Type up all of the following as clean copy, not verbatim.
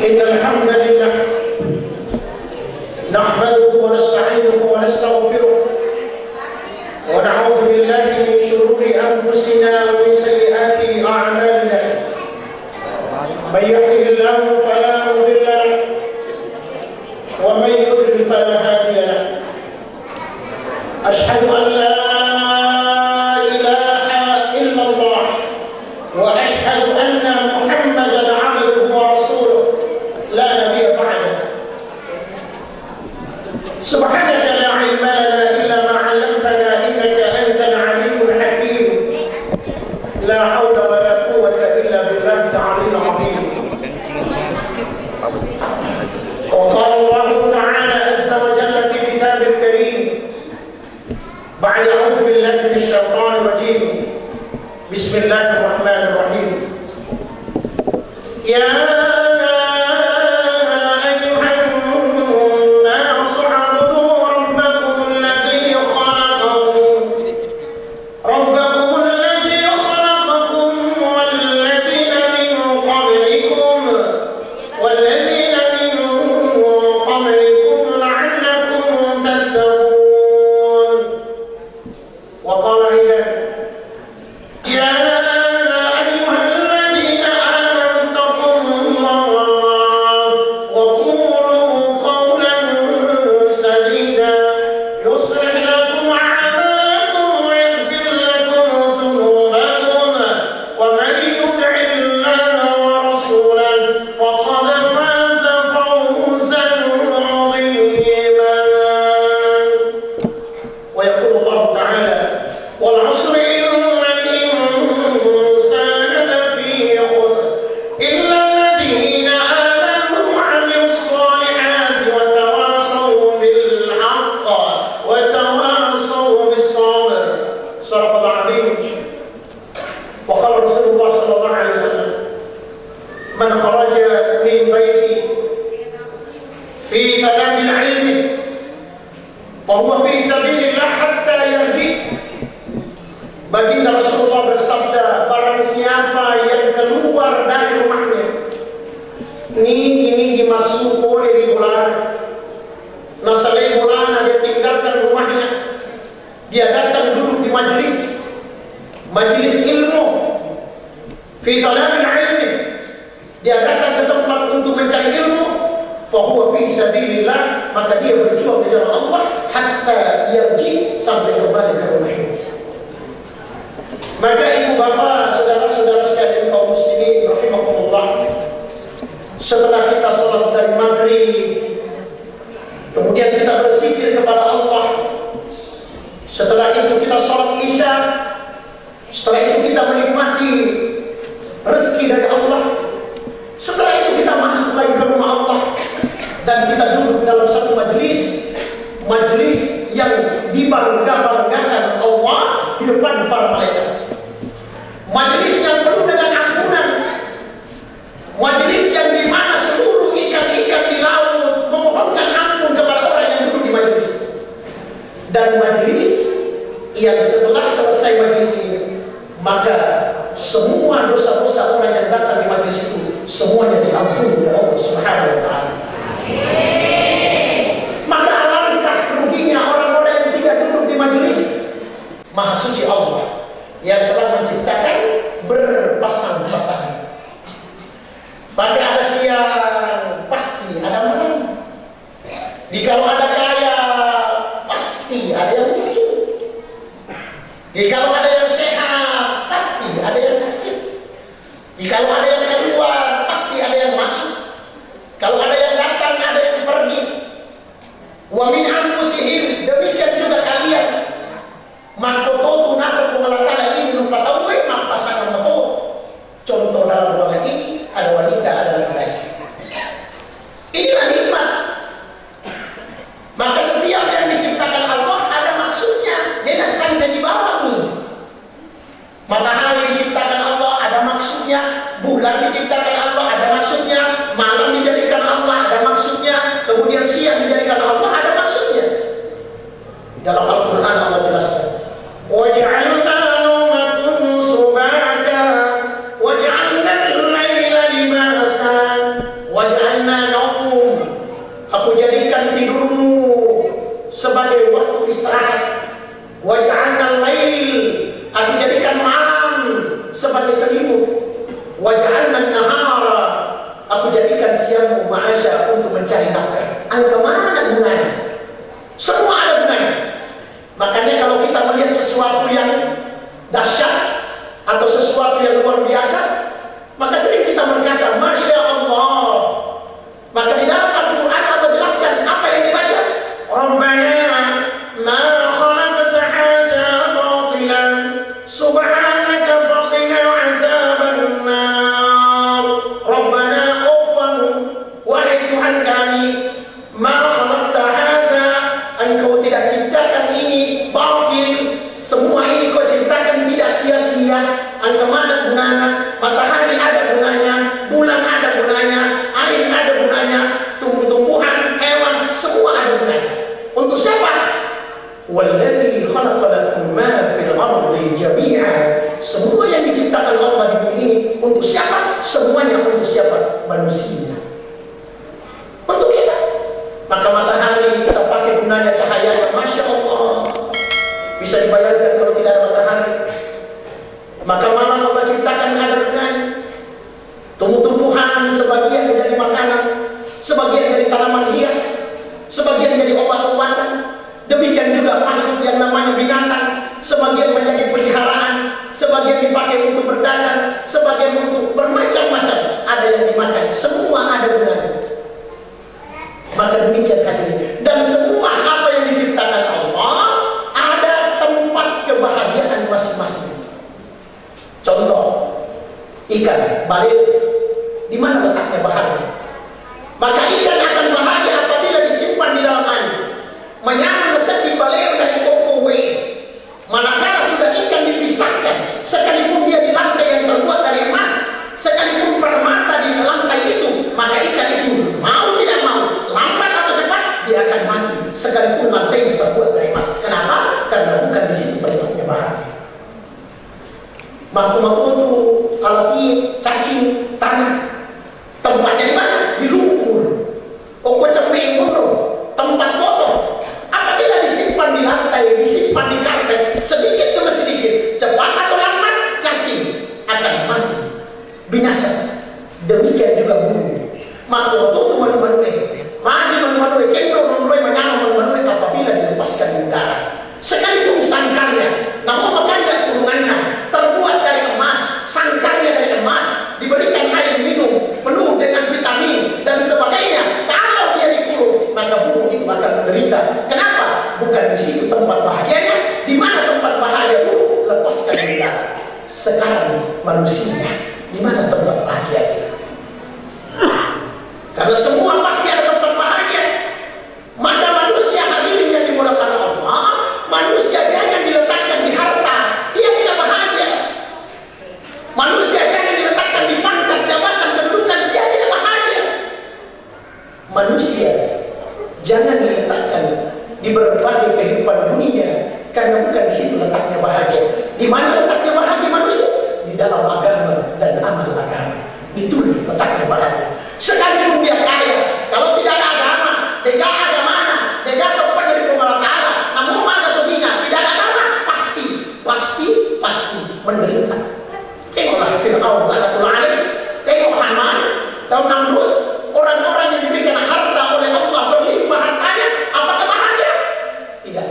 إن الحمد لله نحمده ونستعينه ونستغفره ونعوذ بالله من شرور أنفسنا ومن سيئات أعمالنا من يهده الله فلا مضل له ومن يضلل فلا هادي له أشهد أن لا إله إلا الله وأشهد أن محمدا عبده ورسوله لا نبي بعده سبحانك لا علم لنا إلا ما علمتنا إنك أنت العليم الحكيم لا حول ولا قوة إلا بالله العلي العظيم وقال الله تعالى عز وجل في كتابه الكريم بعد أعوذ بالله من الشيطان الرجيم بسم الله الرحمن الرحيم يا Baginda Rasulullah bersabda, barang siapa yang keluar dari rumahnya ini masuk oleh di bulan nasalai bulan dia tinggalkan rumahnya, dia datang duduk di majelis ilmu fi talabil ilmi, dia datang ke tempat untuk mencari ilmu, fahuwa fi sabilillah, maka dia berjuang di jalan Allah hatta yarji, sampai kembali ke rumahnya. Maka ibu bapak, saudara-saudara sekalian kaum muslimin rahimakumullah, setelah kita salat dari maghrib, kemudian kita berzikir kepada Allah, setelah itu kita salat isya, setelah itu kita menikmati rezeki dari Allah, setelah itu kita masuk lagi ke rumah Allah dan kita duduk dalam satu majelis yang dibangga-banggakan Allah di depan para malaikat. Majelis yang penuh dengan ampunan, majelis yang di mana seluruh ikan-ikan di laut memohonkan ampun kepada orang yang duduk di majelis, dan majelis yang setelah selesai majelis ini, maka semua dosa-dosa orang yang datang di majelis itu semuanya diampuni oleh Allah Subhanahu wa taala. Maka alangkah ruginya orang-orang yang tidak duduk di majelis Maha Suci Allah yang telah menciptakan berpasang-pasangan. Maka ada siang, pasti ada malam. Jikalau ada kaya, pasti ada yang miskin. Jikalau ada yang sehat, pasti ada yang sakit. Jikalau ada yang keluar, pasti ada yang masuk. Kalau ada yang datang, ada yang pergi. Wa min anfusihim, demikian juga kalian. Makototu nasab kumalatala ini lupa tahu mak pasangan betul. Contoh dalam ruangan ini ada wanita, ada laki-laki. Inilah nikmat. Maka setiap yang diciptakan Allah ada maksudnya. Dia nak panjang di bawah nih. Matahari diciptakan Allah ada maksudnya. Bulan diciptakan Allah ada maksudnya. Malam dijadikan Allah ada maksudnya. Kemudian siang dijadikan Allah ada maksudnya. Dalam Al-Quran Allah jelaskan, wajah Waj'alna al-lail, aku jadikan malam sebagai selimut. Waj'alna an-nahara, aku jadikan siangmu ma'asya untuk mencari nafkah. Angka mana gunanya? Semua ada gunanya. Makanya kalau kita melihat sesuatu yang dahsyat atau sesuatu yang luar biasa, maka sering kita berkata, Masya Allah. Maka di dalam Al-Quran Allah jelaskan apa yang dibaca. Rabbana ma khalaqta hadza batilan subhanaka faqina azaban nar. Rabbana Allahmu, wahai Tuhan kami, ma khalaqta hadza, engkau tidak ciptakan ini batil, semua ini kau ciptakan tidak sia-sia. Angka mana gunanya? Matahari ada gunanya, bulan ada gunanya, air ada gunanya, tumbuh-tumbuhan, hewan, semua ada gunanya. Untuk siapa? Walladzi khalaqa lakum ma fil ardi jami'a. Semua yang diciptakan Allah di bumi ini untuk siapa? Semuanya untuk siapa? Manusia. Untuk kita. Maka matahari kita pakai gunanya cahayanya, Masya Allah. Bisa dibayangkan kalau tidak ada matahari. Maka malam Allah ciptakan ada gunanya. Tumbuh-tumbuhan sebagian menjadi makanan, sebagian jadi tanaman hias, sebagian jadi obat-obatan. Demikian juga makhluk yang namanya binatang, sebagian menjadi peliharaan, sebagian dipakai untuk berdagang, sebagian untuk bermacam-macam. Ada yang dimakan, semua ada gunanya. Maka demikian hadirin. Dan semua apa yang diciptakan Allah ada tempat kebahagiaan masing-masing. Contoh, ikan, balil, di mana letaknya bahagia? Maka ikan akan bahagia apabila disimpan di dalam air. Menyamar besar di balil dari kokowe. Manakala sudah ikan dipisahkan, sekalipun dia di lantai yang terbuat dari emas, sekalipun permata di lantai itu, maka ikan itu mau tidak mau, lambat atau cepat, dia akan mati. Sekalipun lantai terbuat dari emas. Kenapa? Karena bukan di situ tempatnya bahagia. Makhluk itu alati cacing tanah, tempatnya di mana? Di lumpur. Pokok cemeng pun tempat kotor. Apabila disimpan di lantai, disimpan di karpet, sedikit demi sedikit, cepat atau lambat, cacing akan mati, binasa. Demikian juga bumi. Makhluk itu manu-manue, mati manu-manue, kendo manu-manue, menyama manu-manue apabila dilepaskan di udara. Sekalipun sangkarnya, namun makanya kurungannya terbuat dari emas, sangkarnya dari emas, diberikan air minum penuh dengan vitamin dan sebagainya. Kalau dia dikurung, maka burung itu akan menderita. Kenapa? Bukan di situ tempat bahagianya. Di mana tempat bahagia burung? Lepaskan di udara. Sekarang manusia, di mana tempat bahagianya? Karena semua pasti ada tempat bahagia. Maka manusia hadirin yang dimulakan Allah, manusia jangan diletakkan di harta, dia tidak bahagia. Manusia jangan diletakkan di pangkat, jabatan, kedudukan, dia tidak bahagia. Manusia jangan diletakkan di berbagai kehidupan dunia, karena bukan di situ letaknya bahagia. Di mana letaknya bahagia manusia? Di dalam agama dan amal agama. Itu letaknya bahagia. Sekalipun dia kaya, kalau tidak ada agama, dia ada mana? Dia tempat dari Allah Ta'ala. Namun mana suaminya tidak ada agama, pasti menderita. Tengoklah Fir'aun, tengok Haman, tahun Namrus, orang-orang yang diberikan harta oleh Allah berlimpah hartanya, apakah bahagia? Tidak.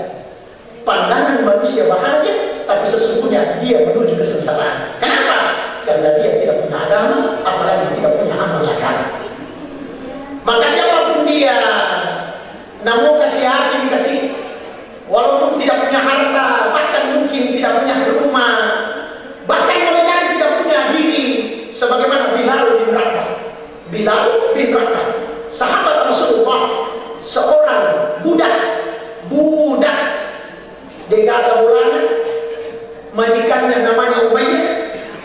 Pandangan manusia bahagia, tapi sesungguhnya dia menuju kesengsaraan. Kenapa? Karena dia tidak punya agama, apalagi tidak punya amal agama. Maka siapapun dia, namun kasih asing kasih, walaupun tidak punya harta, bahkan mungkin tidak punya rumah, bahkan boleh jadi tidak punya diri, sebagaimana Bilal bin Rabah, sahabat Rasulullah, seorang budak, dia gak ulana, majikannya namanya Umayyah,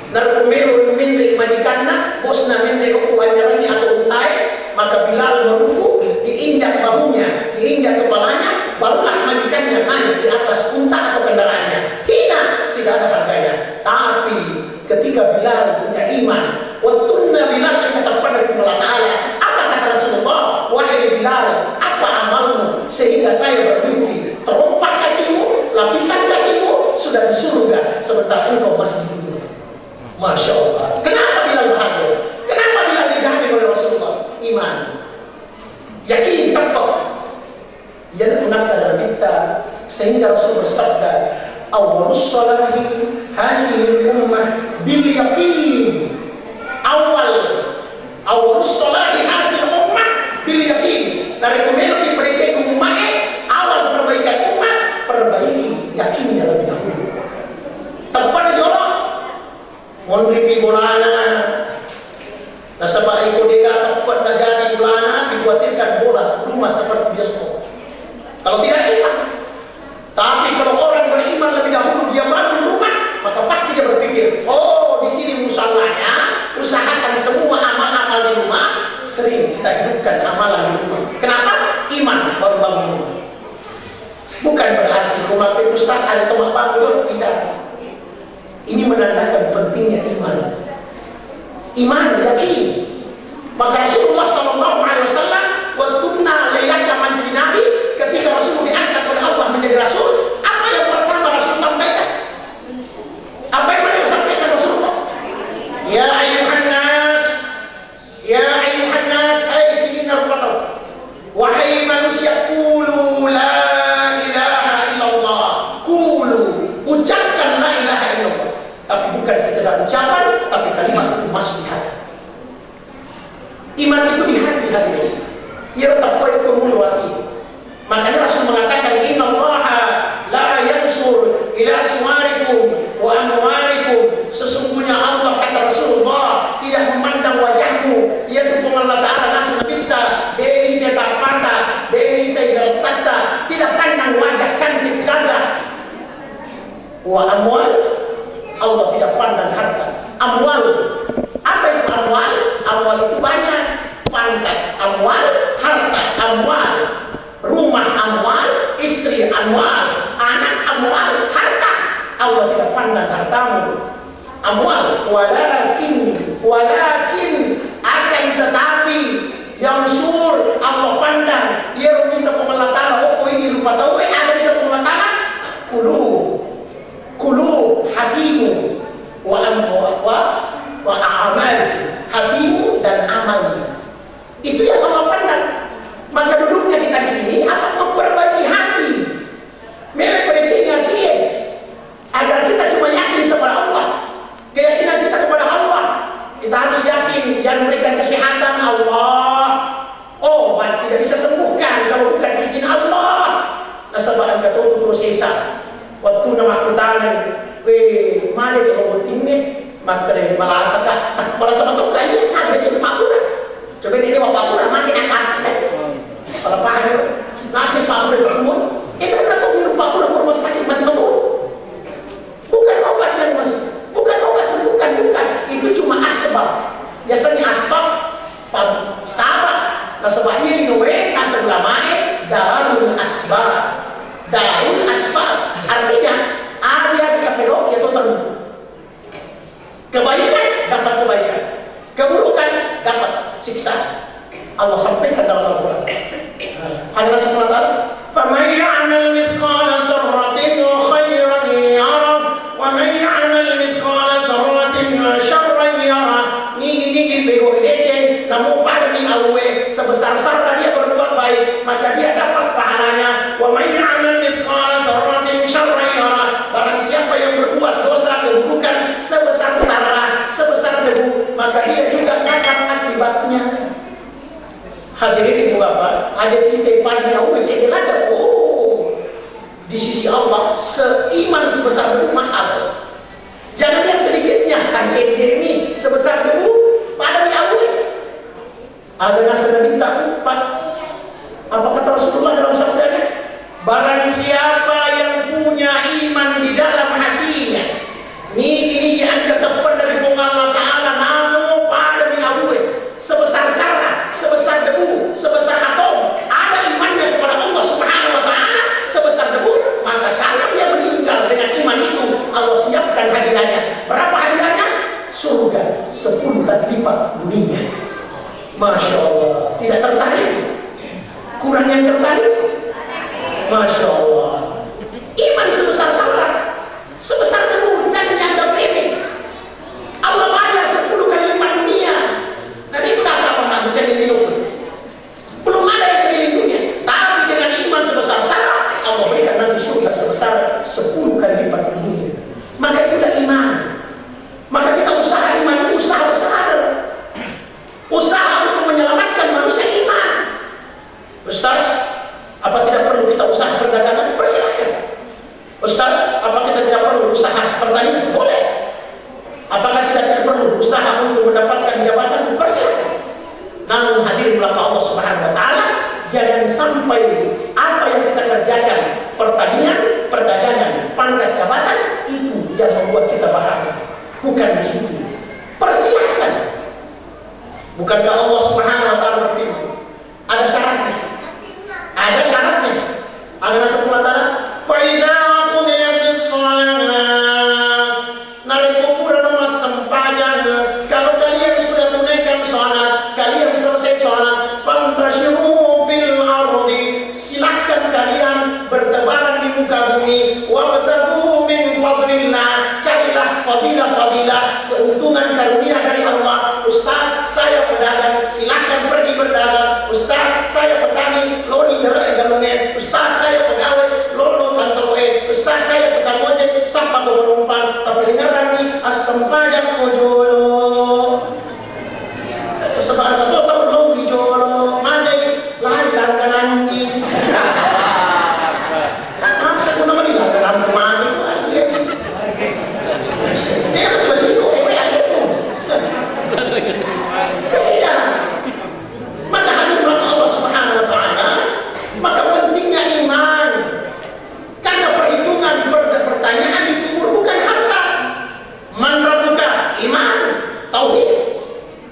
narkumelu mindri majikannya, bosna mindri ukuannya atau untai, maka Bilal meruku, diinjak bahunya, diinjak kepalanya, barulah majikannya naik di atas unta atau kendaraannya. Hina, tidak ada harganya. Tapi ketika Bilal punya iman, wattunna Bilal kata dari Allah Ta'ala, apa kata Rasulullah? Wahai Bilal, apa amalmu sehingga saya bermimpi terompah kakimu, lapisan kaki ummah bil yaqin. Awal salahi hasil ummah bil yaqin. Dari pemilik percaya ummah awal perbaikan umat perbaiki yakinnya lebih dahulu. Tepat jorok mon ripi bolana nasabah iko deka tempat nak jadi bolana dibuatirkan bola rumah seperti bioskop. Kalau tidak iman. Tapi kalau orang beriman lebih dahulu dia bangun rumah, maka pasti dia berpikir, oh di sini musallahnya, usahakan semua amal-amal di rumah sering kita hidupkan amalan di rumah. Kenapa? Iman baru bangun rumah. Bukan berarti kau pakai ustaz ada tomak bangun, tidak. Ini menandakan pentingnya iman. Iman yakin. Maka Rasulullah SAW waktu layaknya menjadi Nabi, ketika Rasul diangkat oleh Allah menjadi Rasul, apa yang pertama Rasul sampaikan? Apa yang beliau sampaikan Rasulullah? Ya ayuhan nas, hai sinar patau. Wahai manusia, qulu la ilaha illallah. Qulu, ucapkan la ilaha illallah. Tapi bukan sekedar ucapan, tapi kalimat itu masuk di hati. Iman itu di hati. Ia tetap boleh kumulwati. Makanya Rasul mengatakan innallaha la yansur ila suwarikum wa amwalikum. Sesungguhnya Allah, kata Rasulullah, tidak memandang wajahmu. Ia itu Allah Ta'ala nasi nabita deni tetap pata deni tetap tata. Tidak pandang wajah cantik gagah. Wa amwal, Allah tidak pandang harta. Amwal, apa itu amwal? Amwal itu banyak. Pangkat amwal, harta amwal, rumah amwal, istri amwal, anak amwal, harta. Allah tidak pandang hartamu. Amwal, walakin akan tetapi yang sur Allah pandang. Ia minta pemelatana. Oh ini lupa tahu. Ada minta pemelatana. Kulu hatimu wa amal, hatimu dan amalmu. Itu yang Allah pandang. Maka duduknya kita di sini akan memperbaiki hati. Mereka percaya dia agar kita cuma yakin kepada Allah. Keyakinan kita kepada Allah, kita harus yakin yang memberikan kesehatan Allah. Oh, tidak bisa sembuhkan kalau bukan izin Allah. Nasabah kata itu terus sisa. Waktu nama kutangan, mana kalau timnya maka dia balasa kak, balasa betul kayaknya ada cerita pura. Coba ini bapak pura makin akan, kalau paham itu nasi pak pura berkumur, itu kan tahu minum pak pura rumah sakit mati betul. Bukan obat yang mas, bukan obat sembuhkan, bukan. Itu cuma asbab. Biasanya asbab, sabar. Nasabah ini noe, nasabah mae, darul asbab. Darul asbab artinya ada kita pedok yaitu tertentu. Kebaikan dapat kebaikan, keburukan dapat siksa. Allah sampaikan dalam Al-Quran. Hadis Rasulullah, "Faman ya'mal mithqala dzarratin khairan yarah, wa man ya'mal mithqala dzarratin syarran yarah." Niki bego ece, namun pada ni awe sebesar sarah dia berbuat baik, maka dia dapat pahalanya. Wa man ya'mal mithqala dzarratin syarran yarah. Barang siapa yang berbuat dosa keburukan sebesar sarah, sebesar debu, maka dia juga dapat akibatnya. Hadirin ibu bapak, ada titik pandang cek ada. Oh, di sisi Allah seiman sebesar debu mahal. Jangan yang sedikitnya, cek ini sebesar debu pada diawui. Ada nasihat minta empat. Apa kata Rasulullah dalam sabdanya? Barang siapa yang punya iman di dalam hatinya, ini diangkat tepat dari Allah Ta'ala, namun pada diawui sebesar zarah, sebesar debu, sebesar atom, ada imannya kepada Allah Subhanahu Wa Ta'ala sebesar debu, maka kalau dia meninggal dengan iman itu, Allah siapkan hadiahnya. Berapa hadiahnya? Surga 10 kali lipat dunia. Masya Allah. Tidak tertarik? Kurang yang tertarik? Masya Allah. Iman sebesar zarah, sebesar debu, dan dianggap remeh. Allah bayar 10 kali lipat dunia. Dan itu tak apa nak mencari hidup. Belum ada yang keliling dunia. Tapi dengan iman sebesar zarah, Allah berikan nanti surga sebesar 10 kali lipat dunia. Maka itulah iman. sampai apa yang kita kerjakan, pertanian, perdagangan, pangkat jabatan, itu yang membuat kita bahagia. Bukan di situ. Persilahkan. Bukankah Allah Subhanahu wa taala berfirman, ada syaratnya. Ada syaratnya. Allah Subhanahu wa taala, "Fa idza qudiyatis shalah", nalika bulan sembahyang, kalau kalian sudah tunaikan salat, kalian selesai salat, fantashiru fil ardi, silahkan kalian bertebaran di muka bumi, wabtagu min fadlillah, carilah fadilah-fadilah, keuntungan karunia dari Allah. Ustaz, saya pedagang, silahkan pergi berdagang. Ustaz, saya petani, loni derek galongan. Ustaz, saya pegawai, lono kantor Ustaz, saya tukang ojek, sampai ke penumpang. Tapi ingatkan nih, as-sempajak mojolo. Sebab kata tahu lo bijolo, majai lahan langganan ni. Masa aku nama ni langganan mati tu asli. Dia betul kau tidak. Maka hadirlah Allah Subhanahu wa taala, maka pentingnya iman. Karena perhitungan pertanyaan di kubur bukan harta. Man rabbuka, iman, tauhid.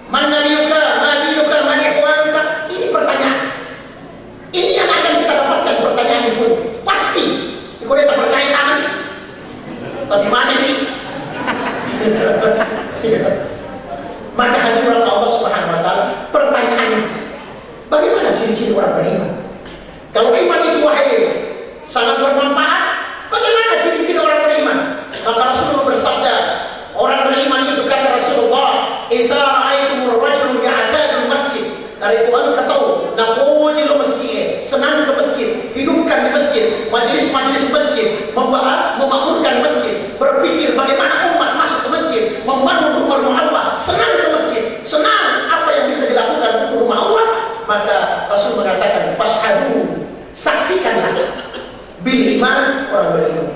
Man nabiyuka, ma dinuka, man ihwanuka. Ini pertanyaan. Ini yang akan kita dapatkan pertanyaan itu. Pasti. Kalau kita percaya tangan. Tapi mana ini? Maka hadirlah Allah Subhanahu wa taala, pertanyaannya, bagaimana ciri-ciri orang beriman? Kalau iman itu wahai sangat bermanfaat, bagaimana ciri-ciri orang beriman? Maka Rasulullah bersabda, orang beriman itu kata Rasulullah, "Idza ra'aitumur rajula ya'tadu masjid", dari Tuhan kata, "Naquji lo masjid", senang ke masjid, hidupkan di masjid, majelis-majelis masjid, memakmurkan masjid, berpikir bagaimana umat masuk ke masjid, membangun rumah Allah, senang ke masjid, senang apa yang bisa dilakukan untuk rumah Allah, maka Rasul mengatakan, "Fashhadu", saksikanlah bil iman, orang beriman.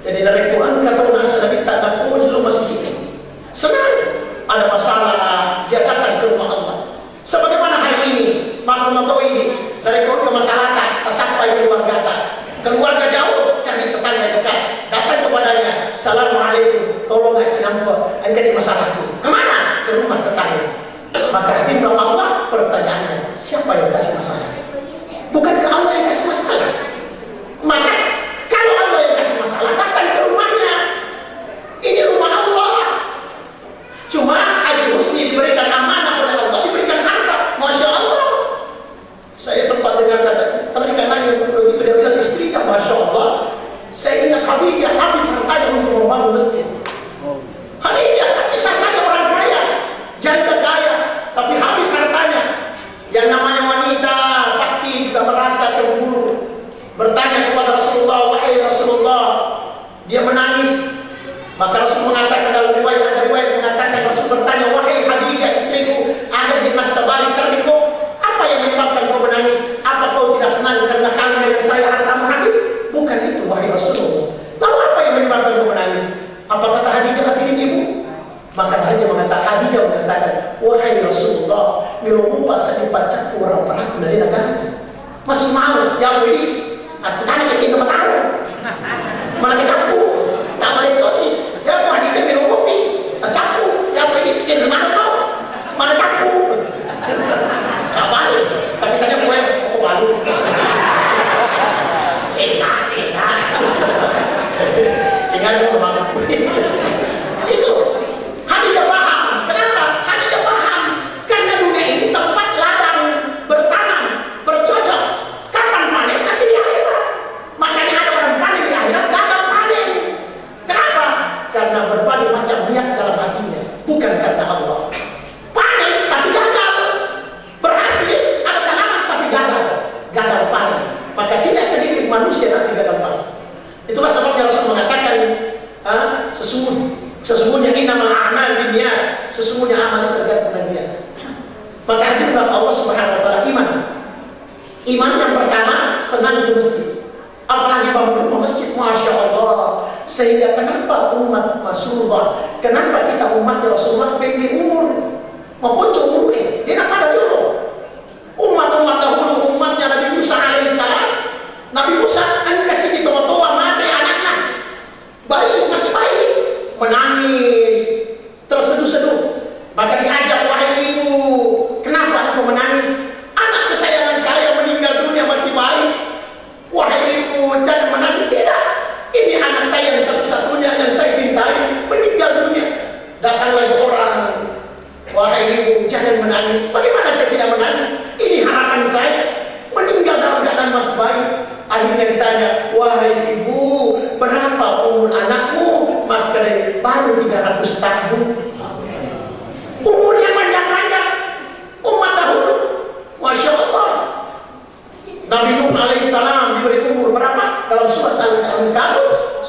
Jadi dari Quran kata nasa Nabi tak naquji lo masjid, senang ada masalah dia datang ke rumah Allah. Sebagaimana hari ini maka tahu ini dari Quran ke masyarakat sampai keluarga jauh cari tetangga dekat, datang kepadanya, "Assalamualaikum, tolong ngaji nampak angkat di masalahku." Kemana? Ke rumah tetangga. Maka hadirlah Allah, pertanyaannya, siapa yang kasih masalah? Bukankah Allah yang kasih masalah? Maka kalau Allah yang kasih masalah, datang ke rumahnya. Ini rumah Allah. Cuma Haji Husni diberikan amanah oleh Allah, diberikan harta. Masya Allah. Saya sempat dengar kata, tadi kanannya begitu dia bilang istrinya, Masya Allah. Saya ingat Khadijah habis hartanya untuk membangun masjid. Khadijah habis hartanya, orang kaya, janda kaya, tapi habis hartanya. Yang namanya wanita pasti juga merasa cemburu. Bertanya kepada Rasulullah, "Wahai Rasulullah," dia menangis. Maka Rasul mengatakan dalam riwayat, ada riwayat mengatakan Rasul bertanya, "Wahai Khadijah istriku, ada di nasabari terniku, apa yang menyebabkan kau menangis? Apa kau tidak senang karena kami dengan saya hartamu habis?" Bukan itu wahai Rasulullah. Lalu apa yang menyebabkan kau menangis? Apa kata Khadijah hadirin ibu? Maka Khadijah mengatakan, "Wahai Rasulullah, milomu pasal dibaca orang pelaku dari negara. Masih mau yang ini? Aku tanya ke kita tahu. Mana kecapu? Tak boleh tosi. Ya mau Khadijah milomu pi, capu. Yang ini kita mana kau? Mana capu? Tak balik. Tapi tanya gue, aku baru. Sisa. Tinggal memang itu. Khadijah paham. Kenapa? Khadijah paham. Karena dunia ini tempat ladang, bertanam, bercocok. Kapan panen? Nanti di akhirat. Makanya ada orang panen di akhirat, gagal panen. Kenapa? Karena berbagai macam niat dalam hatinya, bukan karena Allah. Panen tapi gagal. Berhasil, ada tanaman tapi gagal panen. Maka tidak sedikit manusia nanti gagal panen. Itulah sebabnya Rasul mengatakan, sesungguhnya innamal a'mal binniyat, sesungguhnya amal tergantung dengan niat. Maka hadirlah Allah Subhanahu wa taala iman. Iman yang pertama, senang di masjid. Apalagi bangun rumah masjid, Masya Allah. Sehingga kenapa umat Rasulullah, kenapa kita umat Rasulullah pendek umur, maupun umur dia nak pada dulu. Umat dahulu, umatnya Nabi Musa yang menangis. Bagaimana saya tidak menangis? Ini harapan saya. Meninggal dalam keadaan masih baik. Akhirnya ditanya, wahai ibu, berapa umur anakmu? Maka baru 300 tahun. Umurnya panjang-panjang. Umat dahulu, Masya Allah. Nabi Nuh alaihissalam diberi umur berapa? Dalam surat Al-Ankabut,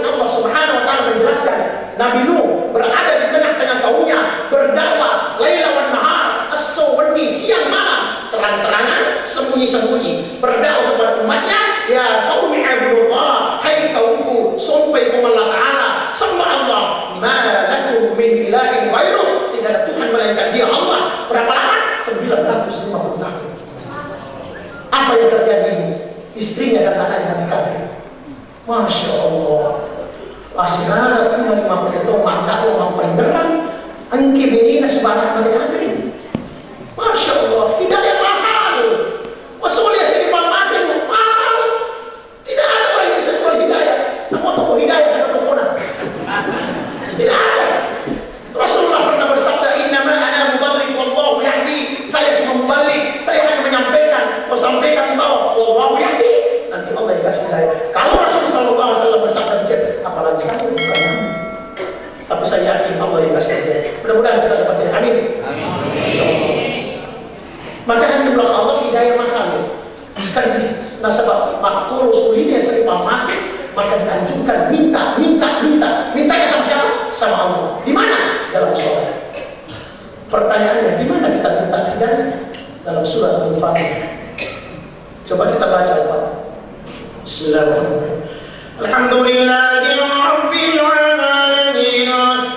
Allah Subhanahu wa taala menjelaskan Nabi Nuh berada di tengah-tengah kaumnya, berdakwah laila wan nahar, as-sawni, siang malam, terang-terangan, sembunyi-sembunyi, berdakwah kepada umatnya, ya qaumi ibudullah, hai kaumku, sampai kepada Allah Taala, sembah Allah, ma lakum min ilahin ghairuh, tidak ada Tuhan melainkan Dia Allah. Berapa lama? 950 tahun. Apa yang terjadi? Istrinya dan anaknya mati kafir. Masya Allah. Asyara kena 50 tahun maka orang penderang angki menina sebanyak mati kafir. Masya Allah. Hidayah mahal. Masalah saya di masing mahal. Tidak ada orang yang bisa jual hidayah. Namun toko hidayah sangat berguna. Tidak ada. Rasulullah pernah bersabda, innama ana muballigh wallahu yahdi. Saya cuma mubalik, saya hanya menyampaikan, sampaikan di bawah, wallahu yahdi. Nanti Allah yang kasih hidayah. Kalau Rasulullah SAW bersabda demikian, apalagi saya bukan. Tapi saya yakin Allah yang kasih hidayah. Mudah-mudahan kita dapat hidayah. Amin. Maka yang belakang Allah hidayah mahal. Kan nasabah makul usulnya serba masih, maka dianjurkan mintanya sama siapa? Sama Allah. Di mana? Dalam sholat. Pertanyaannya, di mana kita minta hidayah? Dalam surat Al-Fatihah. Coba kita baca Al-Fatihah. Bismillahirrahmanirrahim. Alhamdulillahi rabbil alamin,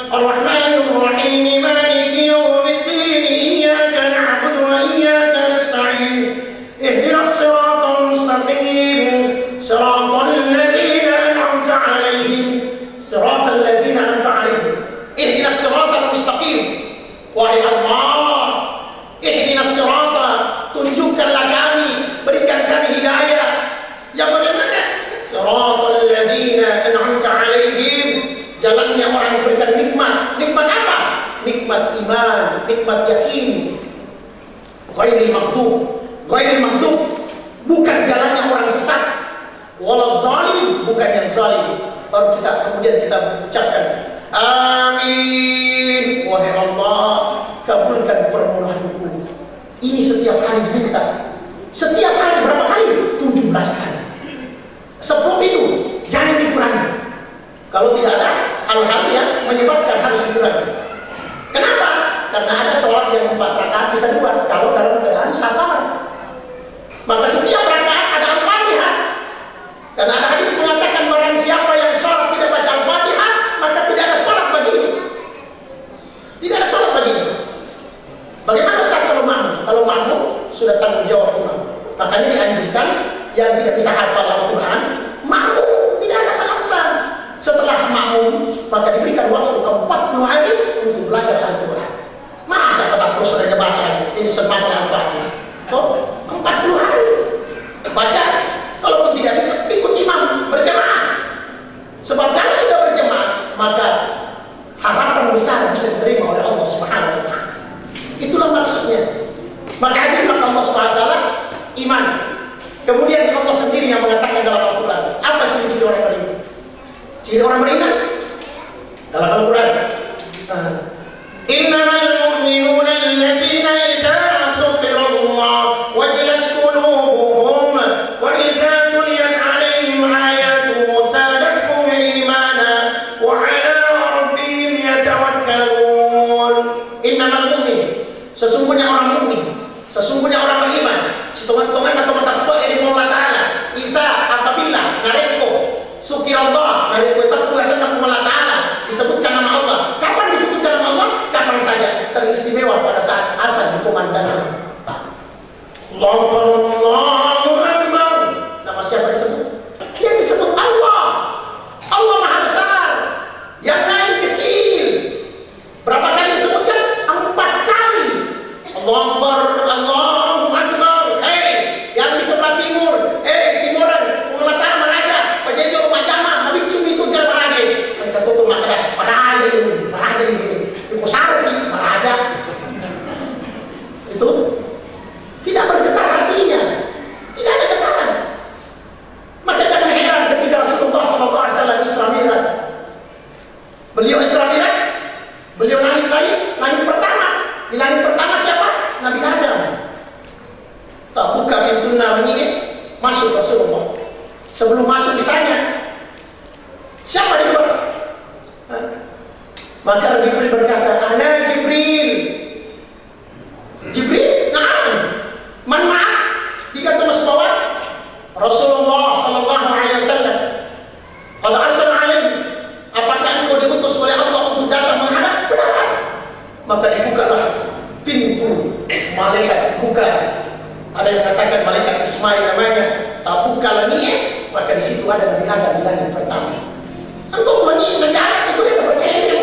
arrahmanir rahim, maliki yaumiddin, iyyaka na'budu wa iyyaka nasta'in, ihdinas siratal mustaqim, siratal ladzina an'amta 'alaihim, siratal ladzina an'amta 'alaihim, ihdinas siratal mustaqim. Wahai Allah, ihdinas sirata, tunjukkanlah kami, berikan kami hidayah. Yang bagaimana? Siratal ladzina an'amta 'alaihim, jalannya orang yang berikan nikmat. Nikmat apa? Nikmat iman, nikmat yakin. Ghairil maghdub, bukan jalannya orang sesat. Walad zalim, bukan yang zalim. Baru kemudian kita ucapkan amin. Wahai Allah, kabulkan permohonanku. Ini setiap hari minta. Setiap hari berapa kali? 17 kali. Sebelum itu jangan dikurangi. Kalau tidak ada hal-hal yang menyebabkan harus dikurangi. Kenapa? Karena ada sholat yang 4 rakaat bisa 2 kalau dalam keadaan safar. Maka setiap rakaat ada Al-Fatihah. Karena ada hadis mengatakan barang siapa yang sholat tidak baca Al-Fatihah, maka tidak ada sholat baginya. Tidak ada sholat baginya. Bagaimana Ustaz kalau makmum? Kalau makmum sudah tanggung jawab imam. Makanya dianjurkan yang tidak bisa hafal Al-Quran, makmum tidak ada alasan. Setelah makmum, maka diberikan waktu 40 hari untuk belajar Al-Quran. Masa kata sudah baca ini semampu Al-Fatihah? Oh, 40 hari baca. Kalaupun tidak bisa, ikut imam berjamaah. Sebab kalau sudah berjamaah, maka harapan besar bisa diterima oleh Allah Subhanahu wa taala. Itulah maksudnya. Maka Allah Subhanahu wa taala iman. Kemudian Allah sendiri yang mengatakan dalam Al-Quran, apa ciri-ciri orang beriman? Ciri orang beriman dalam Al-Quran, innamal mu'minuna alladzina idza dzukira Allah wajilat qulubuhum wa idza tuliyat 'alaihim ayatuhu zadatuhum imana wa 'ala rabbihim yatawakkalun. Innamal mu'min, sesungguhnya orang mukmin, sesungguhnya orang beriman. Hitungan-hitungan atau mata ilmu Allah Ta'ala. Iza apabila nareko sukirallah, nareko itu puasa nama Allah Ta'ala, disebutkan nama Allah. Kapan disebutkan nama Allah? Kapan saja. Teristimewa pada saat azan dikumandangkan. Allahu Akbar. Nama siapa disebut? Yang disebut Allah. Allah Maha Besar. Yang lain kecil. Berapa kali disebutkan? 4 kali. Allahu Akbar, Allahu Akbar. Yang di sebelah timur, timuran, Pulau Meraja, Pajejo, Majama, Mabicu itu jalan Meraja. Mereka tutup Meraja, Meraja ini, Meraja ini, di Kusar ini, Meraja. Nabi Adam. Tak buka pintu namanya, masuk Rasulullah. Sebelum masuk ditanya, siapa di luar? Maka Jibril berkata, ana Jibril. Jibril, na'am. Man ma'ak? Dikata masuk bawah Rasulullah sallallahu alaihi wasallam. Qad arsala alaihi. Apakah engkau diutus oleh Allah untuk datang menghadap? Benar. Maka dibukalah pintu. Malaikat buka. Ada yang mengatakan malaikat Ismail namanya. Tak buka lagi, maka di situ ada Nabi Adam di langit pertama. Engkau lagi negara itu dia tak percaya dia.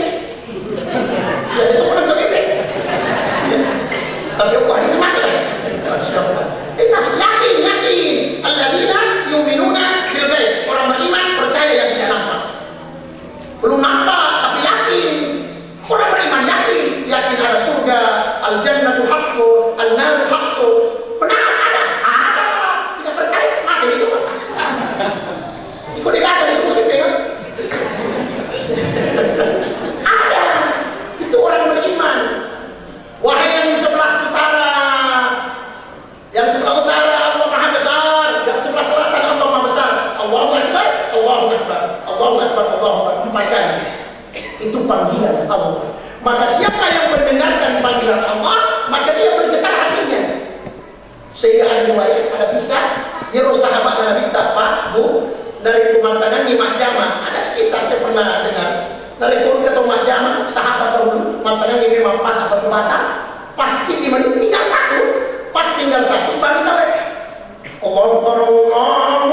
Ya itu orang kebebek. Tapi aku hadis mati. Kita yakin. Alladzina yu'minuna bil ghaib. Orang beriman percaya yang tidak nampak. Belum nampak tapi yakin. Orang beriman yakin ada surga, al-jannatu haqqun, an-naru haqqun. Benar ada. Tidak percaya mati itu. Ikut dia ada di semua itu ya. Ada. Itu orang beriman. Wahai yang di sebelah utara, yang sebelah utara Allah Maha Besar, yang sebelah selatan Allah Maha Besar. Allahu Akbar, Allahu Akbar, Allahu Akbar, Allahu Akbar. 4 kali. Itu panggilan Allah. Maka siapa yang mendengarkan panggilan Allah, maka dia bergetar hatinya. Sehingga ada riwayat, ada kisah, hero sahabat Nabi Pak, Bu, dari pemantangan Mak Jama. Ada kisah saya pernah dengar. Dari pun ketemu Mak Jama, sahabat dahulu, mantangan ini memang pas apa Batam, pas cik di mana tinggal satu, pas tinggal satu, bagi tahu. Allahu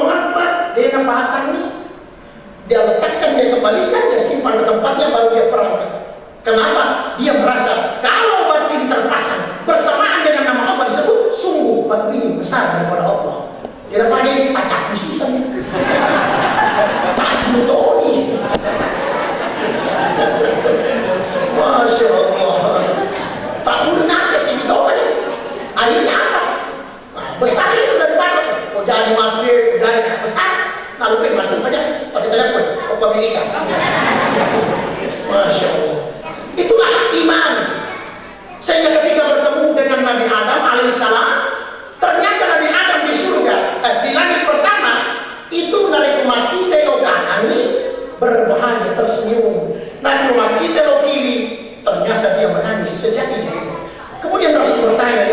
Akbar, dia nak pasang ni. Dia letakkan, dia kembalikan, dia simpan ke tempatnya, baru dia perangkat. Kenapa? Dia merasa kalau batu ini terpasang bersamaan dengan nama Allah disebut, sungguh batu ini besar daripada Allah. Dia dapat ini pacak susah ni. Tak ditoni. Masya Allah. Tak perlu nasihat sih ditoni. Akhirnya apa? Nah, besar itu daripada. Kau jadi mati, kau jadi besar. Nah, lupa masuk saja. Tapi telepon, ke Amerika. Masya Allah. Itulah iman. Sehingga ketika bertemu dengan Nabi Adam alaihissalam, ternyata Nabi Adam di surga, di langit pertama, itu dari rumah kita lo kanan berbahaya tersenyum. Dari rumah kita lo kiri, ternyata dia menangis sejati-jatinya. Kemudian Rasul bertanya,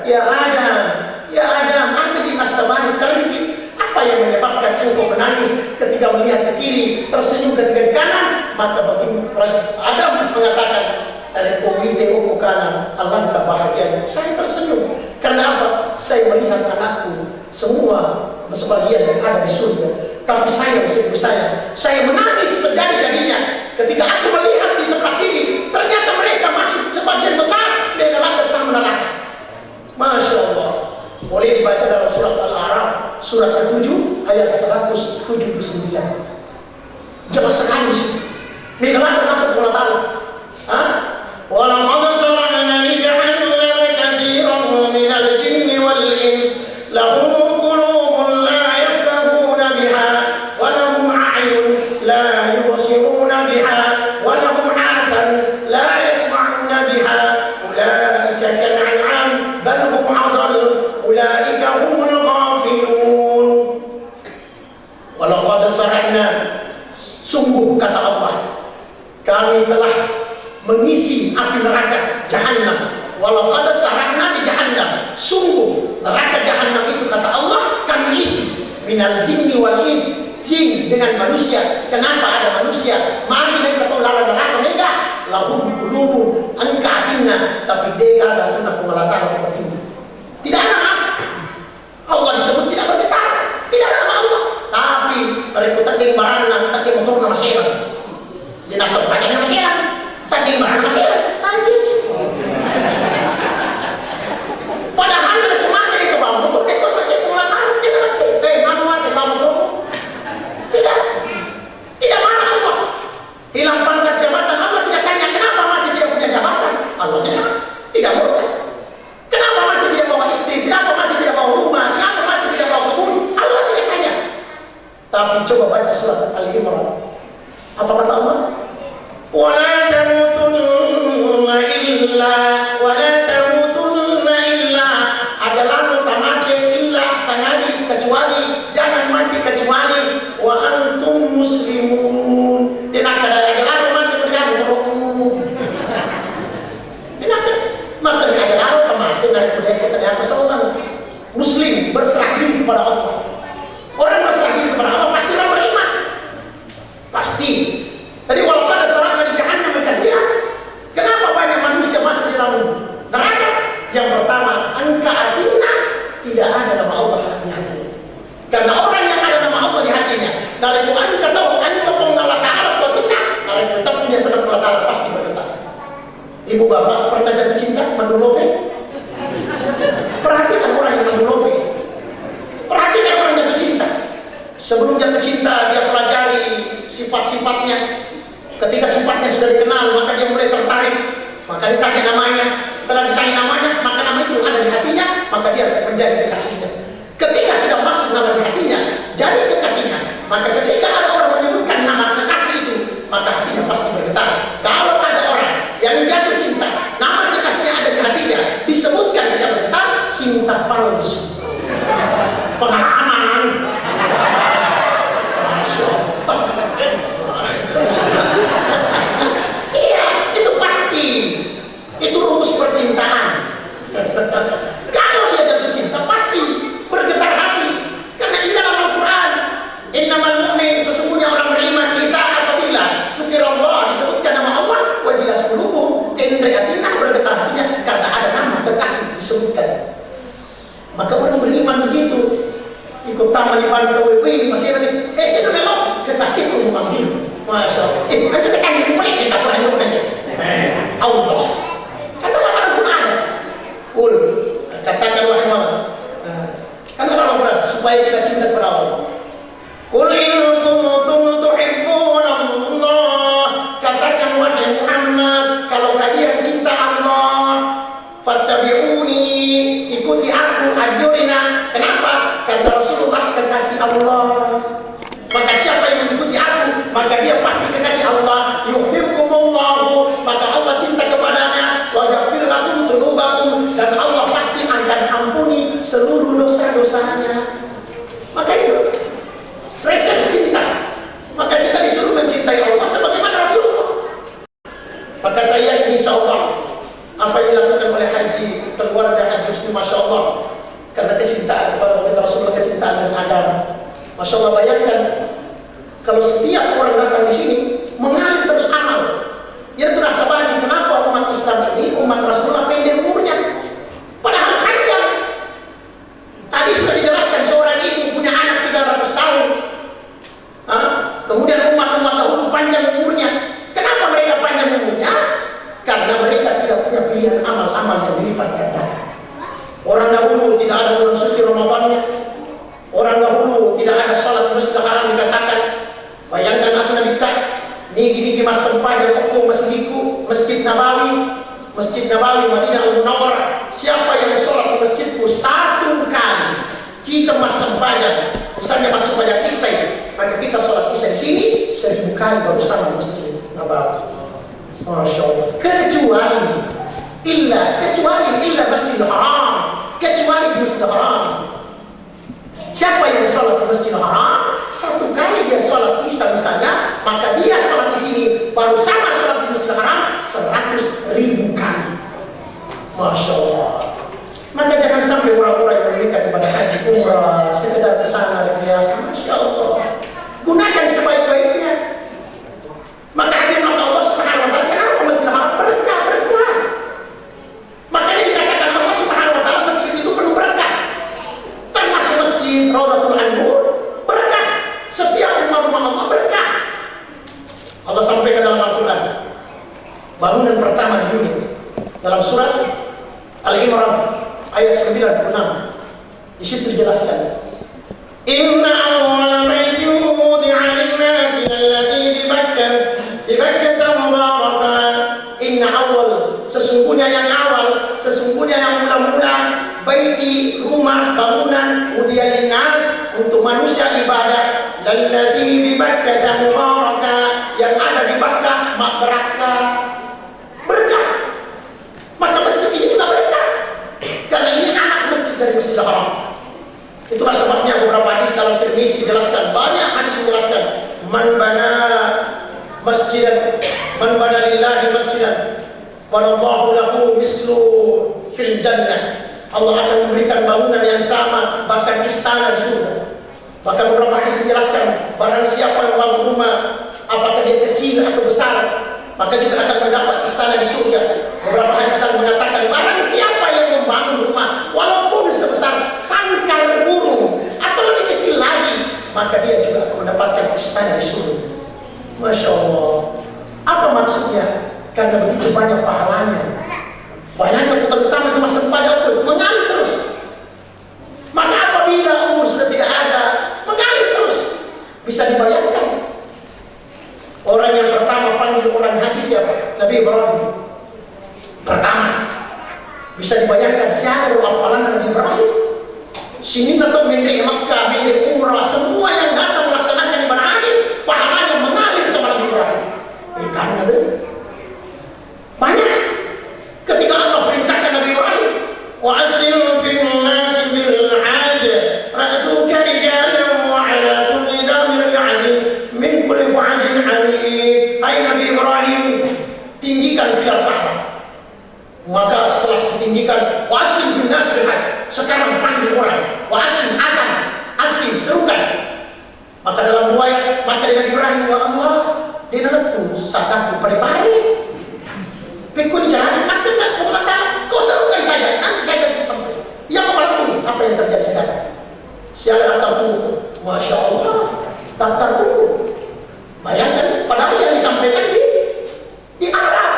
ya Adam, apa di masa bani terhenti? Apa yang menyebabkan engkau menangis ketika melihat ke kiri, tersenyum ketika di kanan? Maka bagi Adam mengatakan, dari komite ke kanan, alangkah bahagianya. Saya tersenyum. Karena apa? Saya melihat anakku semua sebagian yang ada di surga. Tapi saya meskipun saya menangis sejadi-jadinya ketika aku melihat di sebelah kiri, ternyata mereka masuk sebagian besar dengan datang neraka. Masya Allah. Boleh dibaca dalam surat Al-A'raf, surat ke-7 ayat 179. Jelas sekali sih. Mereka masuk Allah Ta'ala. وَلَقَدْ صَرَعْنَا لِجَهَنَّمَ كَثِيرًا مِنَ الْجِنِّ وَالْإِنسِ لَهُمْ قُلُوبٌ لَا يَفْقَهُونَ بِهَا وَلَهُمْ أَعْيُنٌ لَا يُبْصِرُونَ بِهَا وَلَهُمْ آذَانٌ لَا يَسْمَعُونَ بِهَا أُولَئِكَ كَالْأَنْعَامِ بَلْ هُمْ أَضَلُّ أُولَئِكَ هُمُ الْغَافِلُونَ. وَلَقَدْ صَرَعْنَا, sungguh kata Allah, kami telah mengisi api neraka Jahannam. Walau ada sarana di Jahannam, sungguh neraka Jahannam itu kata Allah kami isi minal jinni wal ins, jin dengan manusia. Kenapa ada manusia? Mari mereka tolak neraka mereka. Lahum qulubun angkatina, tapi mereka ada senang pengelatan Allah tinggi. Tidak ada nama Allah disebut, tidak bergetar, tidak ada nama Allah. Tapi mereka tadi barang tadi motor nama seran. Dinasab pakai nama seran. Tadi bahan masih padahal ada kemana itu bang motor itu macam pengelakar dia macam mana macam bang motor tidak marah Allah, hilang pangkat jabatan. Allah tidak tanya kenapa mati tidak punya jabatan. Allah tidak murka. naik kuda ternyata seorang Muslim berserah diri kepada Allah. Orang berserah diri kepada Allah pasti orang beriman. Pasti. Jadi walaupun ada serangan di jahannam kasihan. Kenapa banyak manusia masuk di dalam neraka? Yang pertama, angka atina tidak ada nama Allah di hatinya. Karena orang yang ada nama Allah di hatinya, dari itu angka tahu angka pengalat Ta'ala batinnya, dari tetap punya sedang Allah pasti bergetar. Ibu bapak pernah jatuh cinta mendulope? Perhatikan orang yang mendulope. Perhatikan orang yang jatuh cinta. Sebelum jatuh cinta dia pelajari sifat-sifatnya. Ketika sifatnya sudah dikenal, maka dia mulai tertarik. Maka ditanya namanya. Setelah ditanya namanya, maka nama itu ada di hatinya, maka dia menjadi kekasihnya. Ketika sudah masuk nama di hatinya, jadi kekasihnya. Maka ketika ada orang menyebutkan nama kekasih itu, maka hatinya pasti bergetar. Kalau ada orang yang jatuh cinta, nama kekasihnya ada di hatinya, disebutkan tidak bergetar, cinta palsu. Pengalaman. Iya, itu pasti. Itu rumus percintaan. Kalau dia jatuh cinta, pasti bergetar hati. Karena ini dalam Al-Quran, innamal mu'min, sesungguhnya orang beriman, iza apabila zukirallah, disebutkan nama Allah, wajilas qulubuhum, kendrayatinah, bergetar hatinya karena ada nama kekasih disebutkan. Maka orang beriman begitu. Ikut taman di Bandung, wih masih ada itu belok kekasihku memanggil. Masya Allah. Aja kecantik boleh kita kurang itu aja. Allah. Kan dalam Al-Quran ada. Katakan wahai Muhammad. Kan dalam Al-Quran supaya kita cinta kepada Allah. Qul in kuntum tuhibbuna Allah. Katakan wahai Muhammad, kalau kalian cinta Allah, fattabi'uni, ikuti aku, ajurina. Kenapa? Kata Rasulullah kekasih Allah. Maka siapa yang mengikuti aku, maka dia pasti kekasih Allah. Yuhibbukumullahu, maka Allah cinta kepadanya. Wa yaghfir lakum dzunubakum, dan Allah pasti akan ampuni seluruh dosa-dosanya. Maka itu resep cinta. Maka kita disuruh mencintai Allah sebagaimana Rasulullah. Maka saya insya Allah apa yang dilakukan oleh haji keluarga Haji Husni, masya Allah, karena kecintaan kepada Rasulullah, kecintaan dengan agama. Masya Allah, bayangkan kalau setiap orang datang di sini mengalir terus amal. Ya itu rasa bagi kenapa umat Islam ini, umat Rasulullah pendek umurnya. Padahal panjang. Tadi sudah dijelaskan seorang ibu punya anak 300 tahun. Kemudian umat-umat dahulu panjang umurnya. Kenapa mereka panjang umurnya? Karena mereka tidak punya pilihan amal-amal yang dilipat gandakan. Orang dahulu tidak ada bulan suci Ramadannya. Orang dahulu tidak ada salat Masjidil Haram dikatakan. Bayangkan asal kita niki mas sempaja toko masjidku, Masjid Nabawi Madinah Al-Munawwarah. Siapa yang sholat di masjidku satu kali, cicam mas sempaja, misalnya mas sempaja isai, maka kita sholat isai di sini 1000 kali baru sama Masjid Nabawi. Masya Allah. Kecuali Masjidil Haram, kecuali di Masjidil Haram. Siapa yang sholat di Masjidil Haram satu kali dia sholat isya misalnya, maka dia sholat di sini baru sama sholat di Masjidil Haram 100.000 kali. Masya Allah. Maka jangan sampai orang-orang yang menikah ibadah haji umrah sekedar kesana rekreasi. Masya Allah. Gunakan sebaik-baiknya. Maka hadir maka Allah Subhanahu wa Ta'ala, kenapa Masjidil Haram berkah? Makanya dikatakan Allah Subhanahu wa Ta'ala masjid itu penuh berkah. Termasuk masjid Raudhatul Anwar berkah. Setiap rumah-rumah Allah berkah. Allah sampaikan dalam Al-Quran bangunan pertama di dunia dalam surat Al-Imran ayat 96. Di situ dijelaskan, inna awwala baitin wudi'a lin-nasi alladzi bi Bakkah mubarakah. Inna awwal, sesungguhnya yang awal, sesungguhnya yang mula-mula, baiti, rumah, bangunan, wudi'a lin-nas, untuk manusia ibadah, alladzi bi Bakkah mubarakah, yang ada di Bakkah berkah. Berkah. Maka masjid ini juga berkah. Karena ini anak masjid dari Masjidil Haram. Itulah sebabnya beberapa hadis dalam Tirmizi dijelaskan, banyak hadis dijelaskan, man bana lillahi masjidan, wallahu lahu mislu fil jannah. Allah akan memberikan bangunan yang sama, bahkan istana di surga. Bahkan beberapa hadis menjelaskan, barang siapa yang membangun rumah, apakah dia kecil atau besar, maka juga akan mendapat istana di surga. Beberapa hadis mengatakan, barang siapa yang membangun rumah, walaupun sebesar sangkar burung atau lebih kecil lagi, maka dia juga akan mendapatkan istana di surga. Masya Allah. Apa maksudnya? Karena begitu banyak pahalanya. Bayangkan terutama di masa pada mengalir terus. Maka apabila umur sudah tidak ada, mengalir terus. Bisa dibayangkan. Orang yang pertama panggil orang haji siapa? Nabi Ibrahim. Pertama. Bisa dibayangkan siapa hafalan Nabi Ibrahim. Sini atau milik Makkah, milik umrah, semua yang datang melaksanakan ibadah haji, pahalanya mengalir sama Nabi Ibrahim. Karena banyak. Ketika Allah perintahkan Nabi Ibrahim, وَأَسْرِ فِي النَّاسِ بِالْحَاجَ رَأْتُوكَ رِجَالًا وَعَلَى كُلِّ ضَامِرٍ يَأْتِي مِنْ كُلِّ فَجٍّ عَمِيقٍ. Hai Nabi Ibrahim, tinggikan pilar Ka'bah. Maka setelah ditinggikan, وَأَسْرِ فِي النَّاسِ بِالْحَاجَ, sekarang panggil orang, وَأَسْرِ azan, serukan. Maka dalam riwayat, maka Nabi Ibrahim, ya Allah, dia nanti sadar pare-pare. Pikun jalan, aku tidak mengatakan, kau serukan saja, nanti saya kasih sampai. Yang mematuhi apa yang terjadi sekarang. Siapa daftar tunggu? Masya Allah, daftar tunggu. Bayangkan, padahal yang disampaikan di Arab.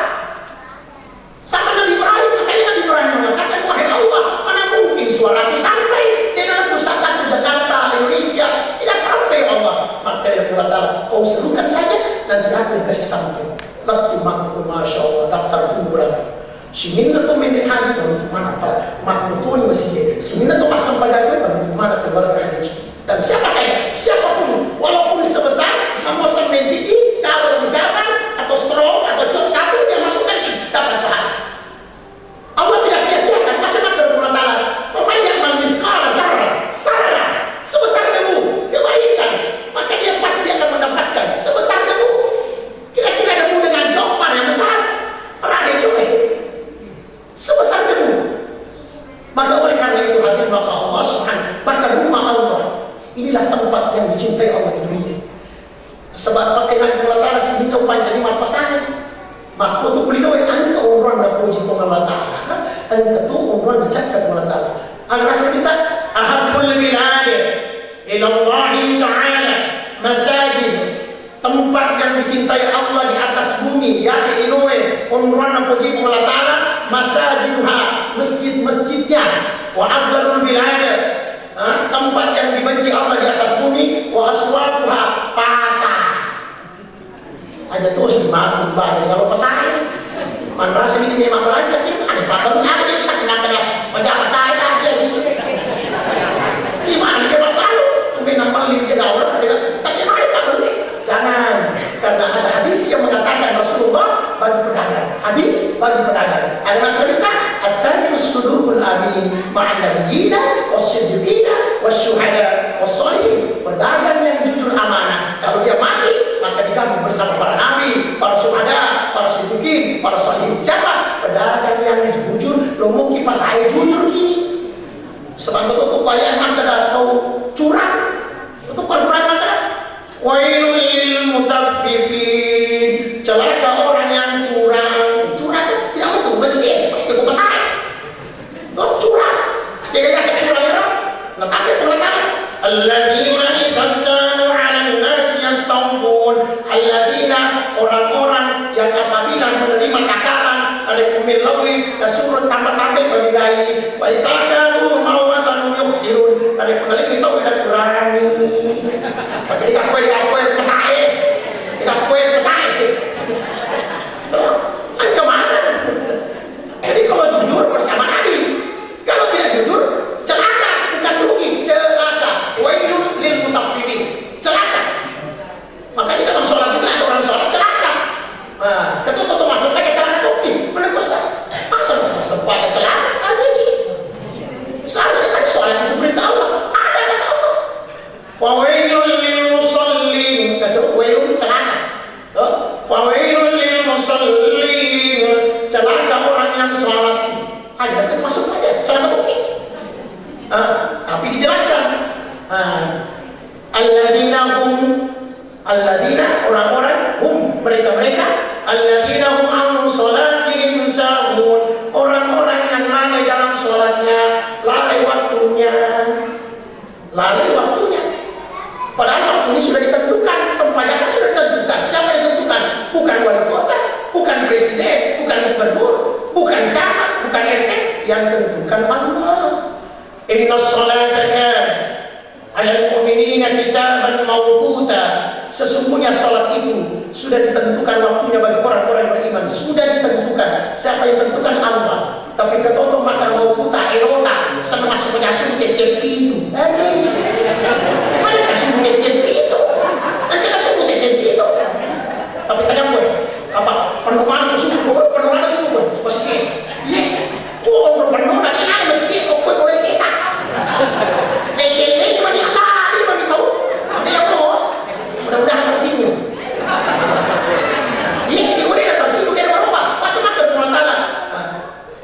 Sama Nabi Ibrahim, makanya Nabi Ibrahim mengatakan, wahai Allah, mana mungkin suaraku sampai dengan pusat aku Jakarta, Indonesia, tidak sampai Allah. Maka dia berkata, kau serukan saja, nanti aku kasih sampai. Lalu makhluk Masya Allah, daftar tunggu berapa? Semina tu milik haji baru tu mana tak makhluk tu ni mesti. Semina tu pasang pajak tu baru tu mana keluarga haji. Dan siapa saya, siapapun, walaupun sebesar, mau sampai jiki, kalau menjabat atau strong atau jok satu dia masukkan sih dapat pahala. Allah tidak sia-siakan. Masa nak berbulan taala, pemain yang memiskal sarah sebesar debu kebaikan, maka dia pasti akan mendapatkan sebesar debu. Kira-kira debu dengan jok mana yang besar? Pernah dia coba sebesar debu. Maka oleh karena itu hadir maka Allah Subhanahu, maka rumah Allah inilah tempat yang dicintai Allah di dunia. Sebab pakai nak Allah Taala sehingga pancani apa sana. Maka untuk kuliah angka umran dan puji Allah Taala, angka tu umran dicatat Allah Taala. Al-Rasul kita ahabbul bilad ila Allah Taala masajid, tempat yang dicintai Allah di atas bumi, yasi inuwe umran dan puji Allah Taala, masajidha, masjid-masjidnya, wa afdalul bilad, tempat yang dibenci Allah di atas bumi, wa aswaquha, pasar. Aja terus dimakan banyak kalau pasar. Manras ini memang berancak ini ada apa ada dia saksikan ya. Pada saya dia gitu. Di mana dia baru? Kemudian beli dia orang dia tak mana tak beli. Jangan, karena ada hadis yang mengatakan Rasulullah bagi pedagang. Hadis bagi pedagang. Ada masalah at-tajir sudukul amin ma'an nabiyina was-siddiqina was-syuhada was-shalihin. Pedagang yang jujur amanah. Kalau dia mati, maka digabung bersama para nabi, para syuhada, para siddiqin, para shalihin. Siapa? Pedagang yang jujur. Lo mungkin pas saya jujur ki. Sebab itu upaya maka atau curang. Itu kan curang maka. Wailul lil mutaffifin. Celaka orang yang curang. Curang itu tidak mungkin pasti ke pasar. Lo curang. Dia kasih curang itu. Tetapi pengetahuan alladzina idzakanu 'alan nasi yastawfun. Alladzina orang-orang yang apabila menerima takaran dari umil lawi dasuruh tambah-tambah bagi dai. Wa isakaru mawasan yukhsirun. Dari penelik itu udah kurang. Bagi dikakui pesai. Dikakui pesai. Tuh, kan kemana? Jadi kalau jujur bersama Nabi. Kalau tidak jujur, celaka, bukan rugi, celaka. Wailul lil mutaffifin. Celaka. Makanya dalam sholat juga ada orang sholat celaka. Nah, ketua masuk pakai celana topi, mana kostas? Masuk pakai celana, ada sih. Seharusnya kan sholat itu perintah Allah. Ada kata Allah. Wailul lil musallin. Tapi dijelaskan. Alladzina orang-orang mereka alladzina hum an salatihim sahun, orang-orang yang lalai dalam salatnya, lalai waktunya. Padahal waktu ini sudah ditentukan, semuanya sudah ditentukan. Siapa yang tentukan? Bukan wali kota, bukan presiden, bukan gubernur, bukan camat, bukan RT, yang tentukan Allah. Inna salata kanat 'alal mu'minina kitaban mawquta. Sesungguhnya salat itu sudah ditentukan waktunya bagi orang-orang beriman, sudah ditentukan. Siapa yang tentukan? Allah. Tapi ketoto makan mawquta elota sama masuk penyasum TTP itu. Mana kasih TTP itu? Nanti kasih TTP itu. Tapi tanya gue, apa penuhan suku gue? Penuhan suku gue? Maksudnya, iya, gue berpenuh dan ini mesti gue boleh sisa. Ini cuma dia lari, bagi tahu. Dia mau, mudah-mudahan tersinggung. Iya, dia tersinggung dia berubah. Pasti makan Tuhan Taala.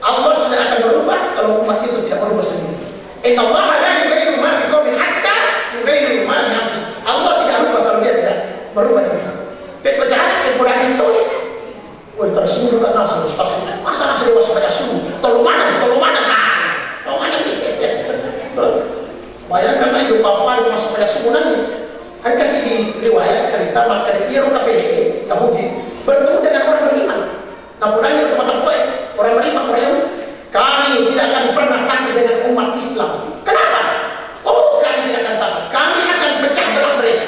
Allah sudah akan berubah kalau umat itu tidak berubah sendiri. Inna Allah la yughayyiru ma biqaumin hatta yughayyiru ma bi anfusihim. Allah tidak berubah kalau dia tidak berubah diri. Pecahan yang kurang itu, woi tersinggung kan nasi, masa nasi dewa sebanyak subuh, tolong mana ini. Bayangkan aja bapak masuk pada subuh nanti, kan kasih riwayat cerita maka dia orang KPDI Yahudi bertemu dengan orang beriman. Nah mulanya ke tempat orang beriman, kami tidak akan pernah takut dengan umat Islam. Kenapa? Oh kami tidak akan takut, kami akan pecah belah mereka.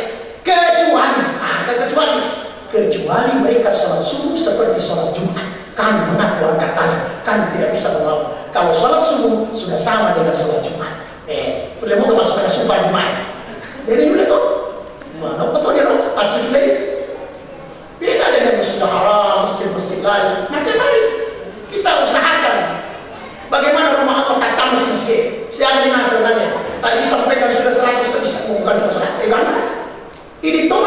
Kecuali mereka sholat subuh seperti sholat Jumat. Kami mengaku angkat tangan, kami tidak bisa melawan. Kalau sholat subuh sudah sama dengan sholat Jumat. Boleh mau masuk pada sumpah Jumat. Jadi boleh tuh. Mana betul dia loh? Acuh lagi. Beda dengan masjid haram, masjid lain. Maka mari kita usahakan. Bagaimana rumah Allah tak tamas masjid? Siapa di nasabahnya? Tadi disampaikan sudah 100, tapi bukan cuma 100. Ini tuh